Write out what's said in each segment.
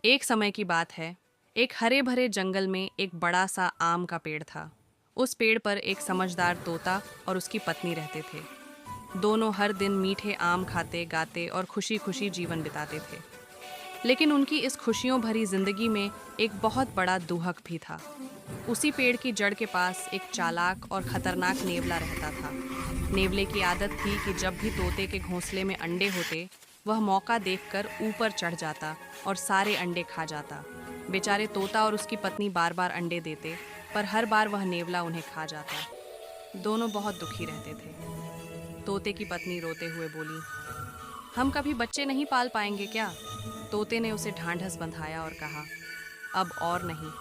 एक समय की बात है। एक हरे भरे जंगल में एक बड़ा सा आम का पेड़ था। उस पेड़ पर एक समझदार तोता और उसकी पत्नी रहते थे। दोनों हर दिन मीठे आम खाते गाते और खुशी खुशी जीवन बिताते थे। लेकिन उनकी इस खुशियों भरी जिंदगी में एक बहुत बड़ा दुहक भी था। उसी पेड़ की जड़ के पास एक चालाक और खतरनाक नेवला रहता था। नेवले की आदत थी कि जब भी तोते के घोंसले में अंडे होते, वह मौका देखकर ऊपर चढ़ जाता और सारे अंडे खा जाता। बेचारे तोता और उसकी पत्नी बार बार अंडे देते, पर हर बार वह नेवला उन्हें खा जाता। दोनों बहुत दुखी रहते थे। तोते की पत्नी रोते हुए बोली, हम कभी बच्चे नहीं पाल पाएंगे क्या? तोते ने उसे ढांढस बंधाया और कहा, अब और नहीं।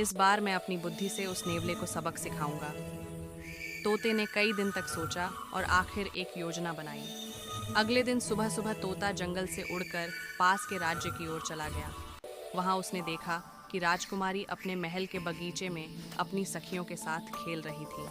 इस बार मैं अपनी बुद्धि से उस नेवले को सबक सिखाऊंगा। तोते ने कई दिन तक सोचा और आखिर एक योजना बनाई। अगले दिन सुबह सुबह तोता जंगल से उड़कर पास के राज्य की ओर चला गया। वहां उसने देखा कि राजकुमारी अपने महल के बगीचे में अपनी सखियों के साथ खेल रही थी।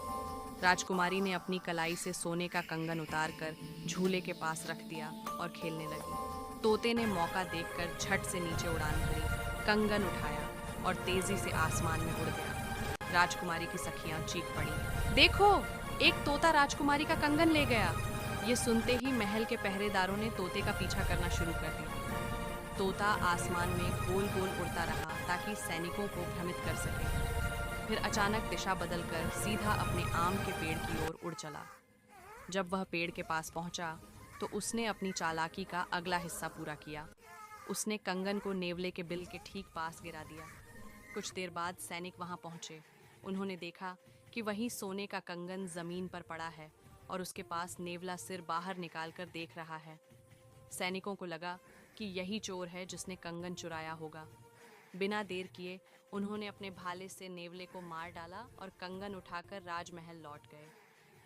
राजकुमारी ने अपनी कलाई से सोने का कंगन उतारकर झूले के पास रख दिया और खेलने लगी। तोते ने मौका देखकर झट से नीचे उड़ान भरी, कंगन उठाया और तेजी से आसमान में उड़ गया। राजकुमारी की सखियां चीख पड़ी, देखो, एक तोता राजकुमारी का कंगन ले गया। ये सुनते ही महल के पहरेदारों ने तोते का पीछा करना शुरू कर दिया। तोता आसमान में गोल गोल उड़ता रहा ताकि सैनिकों को भ्रमित कर सके। फिर अचानक दिशा बदलकर सीधा अपने आम के पेड़ की ओर उड़ चला। जब वह पेड़ के पास पहुंचा, तो उसने अपनी चालाकी का अगला हिस्सा पूरा किया। उसने कंगन को नेवले के बिल के ठीक पास गिरा दिया। कुछ देर बाद सैनिक वहां पहुंचे। उन्होंने देखा कि वहीं सोने का कंगन जमीन पर पड़ा है और उसके पास नेवला सिर बाहर निकालकर देख रहा है। सैनिकों को लगा कि यही चोर है जिसने कंगन चुराया होगा। बिना देर किए उन्होंने अपने भाले से नेवले को मार डाला और कंगन उठाकर राजमहल लौट गए।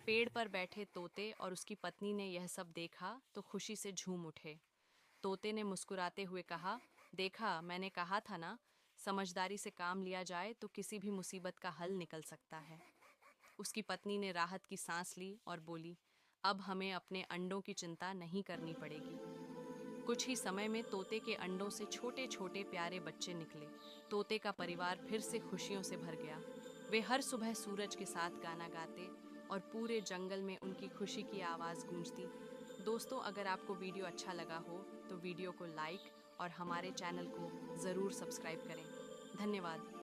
पेड़ पर बैठे तोते और उसकी पत्नी ने यह सब देखा तो खुशी से झूम उठे। तोते ने मुस्कुराते हुए कहा, देखा, मैंने कहा था ना, समझदारी से काम लिया जाए तो किसी भी मुसीबत का हल निकल सकता है। उसकी पत्नी ने राहत की सांस ली और बोली, अब हमें अपने अंडों की चिंता नहीं करनी पड़ेगी। कुछ ही समय में तोते के अंडों से छोटे छोटे प्यारे बच्चे निकले। तोते का परिवार फिर से खुशियों से भर गया। वे हर सुबह सूरज के साथ गाना गाते और पूरे जंगल में उनकी खुशी की आवाज़ गूंजती। दोस्तों, अगर आपको वीडियो अच्छा लगा हो तो वीडियो को लाइक और हमारे चैनल को ज़रूर सब्सक्राइब करें। धन्यवाद।